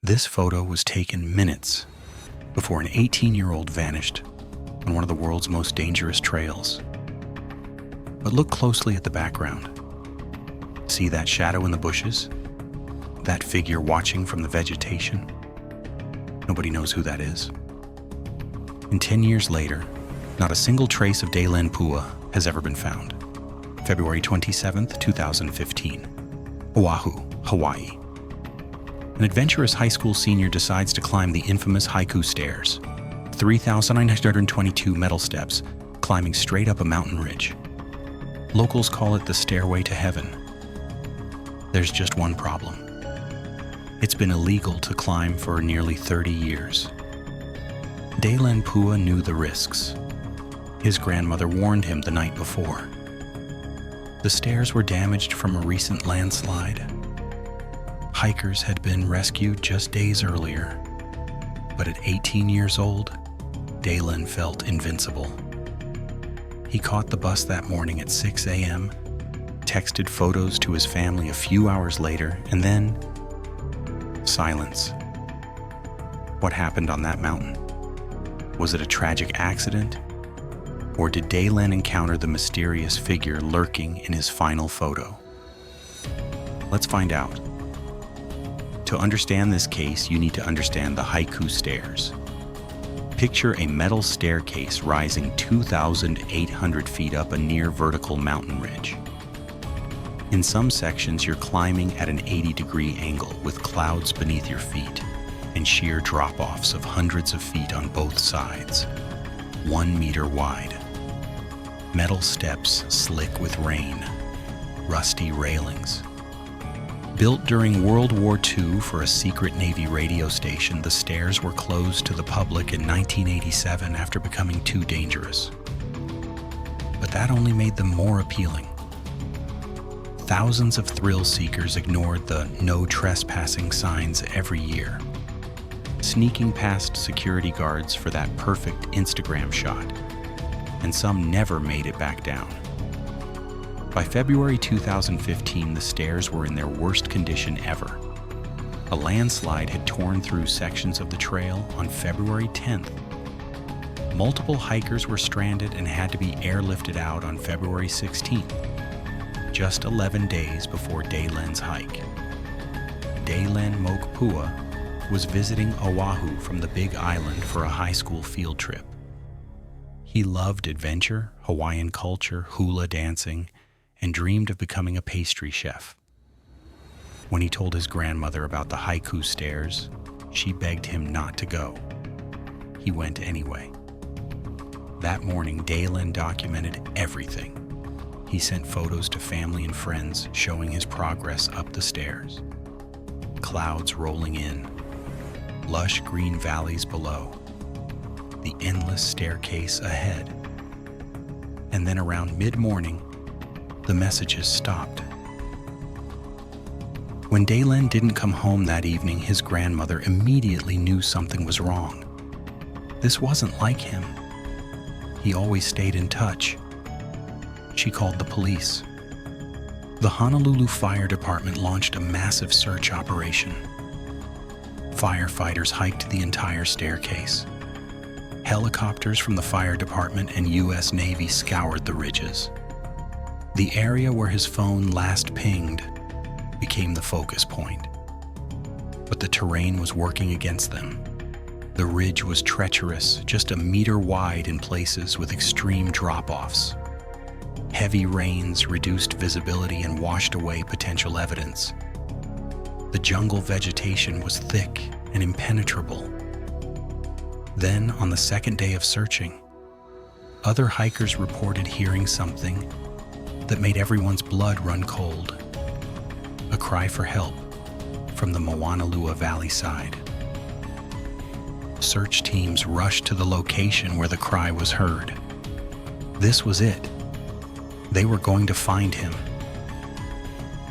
This photo was taken minutes before an 18-year-old vanished on one of the world's most dangerous trails. But look closely at the background. See that shadow in the bushes? That figure watching from the vegetation? Nobody knows who that is. And 10 years later, not a single trace of Daylenn Pua has ever been found. February 27, 2015. Oahu, Hawaii. An adventurous high school senior decides to climb the infamous Haiku Stairs, 3,922 metal steps climbing straight up a mountain ridge. Locals call it the Stairway to Heaven. There's just one problem. It's been illegal to climb for nearly 30 years. Daylenn Pua knew the risks. His grandmother warned him the night before. The stairs were damaged from a recent landslide. Hikers had been rescued just days earlier, but at 18 years old, Daylenn felt invincible. He caught the bus that morning at 6 a.m., texted photos to his family a few hours later, and then silence. What happened on that mountain? Was it a tragic accident? Or did Daylenn encounter the mysterious figure lurking in his final photo? Let's find out. To understand this case, you need to understand the Haiku Stairs. Picture a metal staircase rising 2,800 feet up a near vertical mountain ridge. In some sections, you're climbing at an 80-degree angle with clouds beneath your feet and sheer drop-offs of hundreds of feet on both sides, 1 meter wide. Metal steps slick with rain, rusty railings. Built during World War II for a secret Navy radio station, the stairs were closed to the public in 1987 after becoming too dangerous. But that only made them more appealing. Thousands of thrill seekers ignored the no trespassing signs every year, sneaking past security guards for that perfect Instagram shot, and some never made it back down. By February 2015, the stairs were in their worst condition ever. A landslide had torn through sections of the trail on February 10th. Multiple hikers were stranded and had to be airlifted out on February 16th, just 11 days before Daylenn's hike. Daylenn Pua was visiting Oahu from the Big Island for a high school field trip. He loved adventure, Hawaiian culture, hula dancing, and dreamed of becoming a pastry chef. When he told his grandmother about the Haiku Stairs, she begged him not to go. He went anyway. That morning, Daylenn documented everything. He sent photos to family and friends showing his progress up the stairs. Clouds rolling in, lush green valleys below, the endless staircase ahead. And then around mid-morning, the messages stopped. When Daylenn didn't come home that evening, his grandmother immediately knew something was wrong. This wasn't like him. He always stayed in touch. She called the police. The Honolulu Fire Department launched a massive search operation. Firefighters hiked the entire staircase. Helicopters from the fire department and U.S. Navy scoured the ridges. The area where his phone last pinged became the focus point. But the terrain was working against them. The ridge was treacherous, just a meter wide in places with extreme drop-offs. Heavy rains reduced visibility and washed away potential evidence. The jungle vegetation was thick and impenetrable. Then, on the second day of searching, other hikers reported hearing something that made everyone's blood run cold. A cry for help from the Maunalua Valley side. Search teams rushed to the location where the cry was heard. This was it. They were going to find him.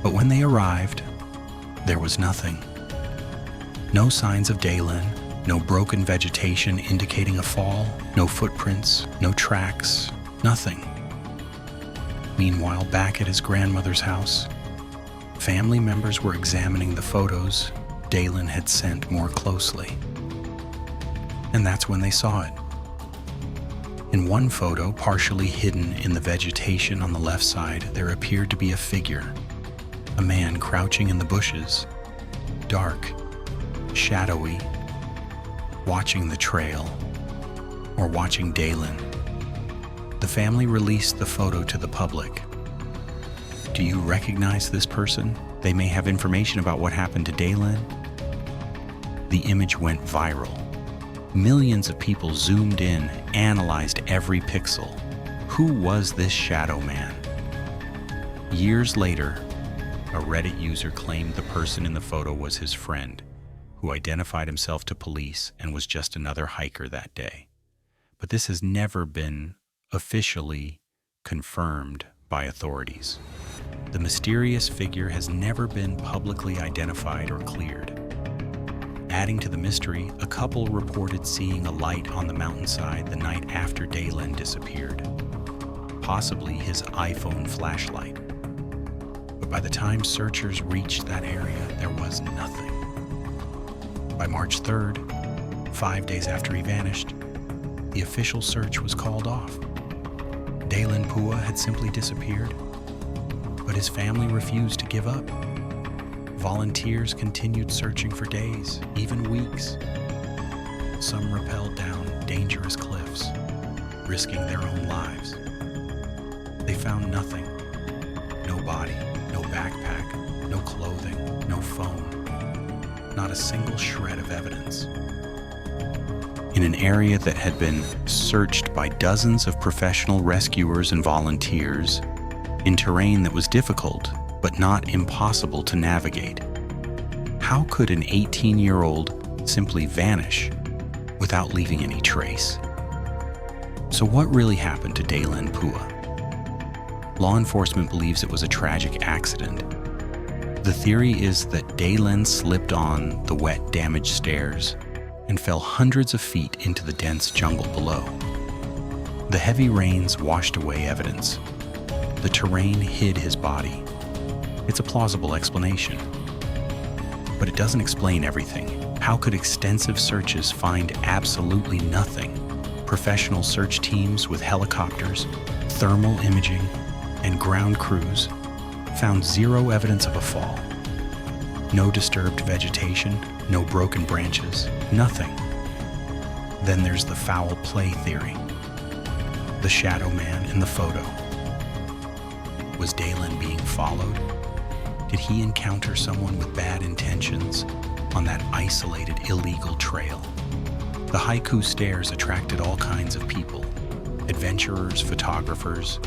But when they arrived, there was nothing. No signs of Daylenn, no broken vegetation indicating a fall, no footprints, no tracks, nothing. Meanwhile, back at his grandmother's house, family members were examining the photos, Daylenn had sent more closely. And that's when they saw it. In one photo, partially hidden in the vegetation on the left side, there appeared to be a figure, a man crouching in the bushes, dark, shadowy, watching the trail, or watching Daylenn. The family released the photo to the public. Do you recognize this person? They may have information about what happened to Daylenn. The image went viral. Millions of people zoomed in, analyzed every pixel. Who was this shadow man? Years later, a Reddit user claimed the person in the photo was his friend, who identified himself to police and was just another hiker that day. But this has never been officially confirmed by authorities. The mysterious figure has never been publicly identified or cleared. Adding to the mystery, a couple reported seeing a light on the mountainside the night after Daylenn disappeared, possibly his iPhone flashlight. But by the time searchers reached that area, there was nothing. By March 3rd, 5 days after he vanished, the official search was called off. Daylenn Pua had simply disappeared, but his family refused to give up. Volunteers continued searching for days, even weeks. Some rappelled down dangerous cliffs, risking their own lives. They found nothing. No body, no backpack, no clothing, no phone. Not a single shred of evidence. In an area that had been searched by dozens of professional rescuers and volunteers, in terrain that was difficult but not impossible to navigate. How could an 18-year-old simply vanish without leaving any trace? So what really happened to Daylenn Pua? Law enforcement believes it was a tragic accident. The theory is that Daylenn slipped on the wet, damaged stairs and fell hundreds of feet into the dense jungle below. The heavy rains washed away evidence. The terrain hid his body. It's a plausible explanation. But it doesn't explain everything. How could extensive searches find absolutely nothing? Professional search teams with helicopters, thermal imaging, and ground crews found zero evidence of a fall. No disturbed vegetation, no broken branches, nothing. Then there's the foul play theory. The shadow man in the photo. Was Daylenn being followed? Did he encounter someone with bad intentions on that isolated, illegal trail? The Haiku Stairs attracted all kinds of people, adventurers, photographers,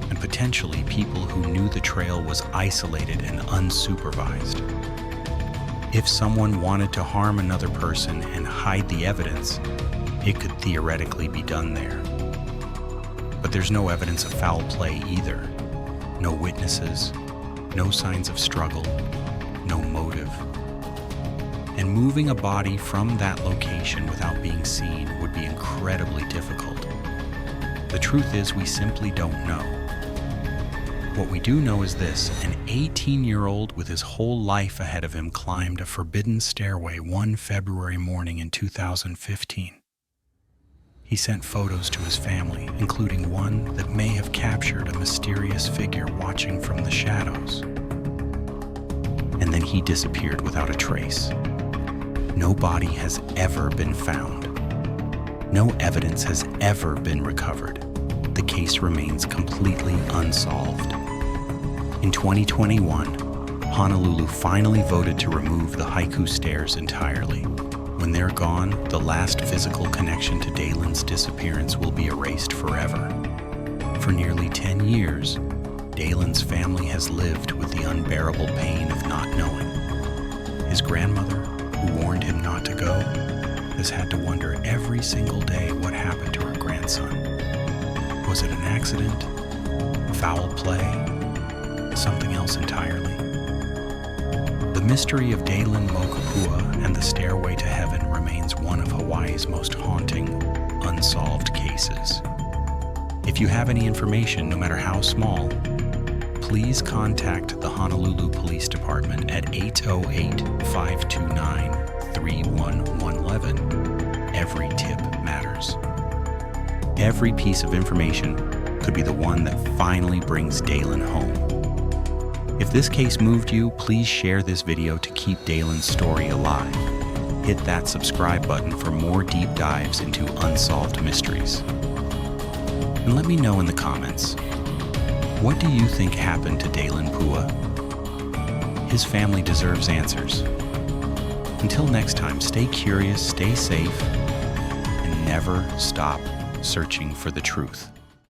and potentially people who knew the trail was isolated and unsupervised. If someone wanted to harm another person and hide the evidence, it could theoretically be done there. But there's no evidence of foul play either. No witnesses, no signs of struggle, no motive. And moving a body from that location without being seen would be incredibly difficult. The truth is, we simply don't know. What we do know is this: an 18-year-old with his whole life ahead of him climbed a forbidden stairway one February morning in 2015. He sent photos to his family, including one that may have captured a mysterious figure watching from the shadows. And then he disappeared without a trace. No body has ever been found. No evidence has ever been recovered. The case remains completely unsolved. In 2021, Honolulu finally voted to remove the Haiku Stairs entirely. When they're gone, the last physical connection to Daylenn's disappearance will be erased forever. For nearly 10 years, Daylenn's family has lived with the unbearable pain of not knowing. His grandmother, who warned him not to go, has had to wonder every single day what happened to her grandson. Was it an accident? Foul play? Something else entirely? The mystery of Daylenn Pua and the Stairway to Heaven remains one of Hawaii's most haunting, unsolved cases. If you have any information, no matter how small, please contact the Honolulu Police Department Department at 808-529-31111. Every tip matters. Every piece of information could be the one that finally brings Daylenn home. If this case moved you, please share this video to keep Daylenn's story alive. Hit that subscribe button for more deep dives into unsolved mysteries. And let me know in the comments, what do you think happened to Daylenn Pua? His family deserves answers. Until next time, stay curious, stay safe, and never stop searching for the truth.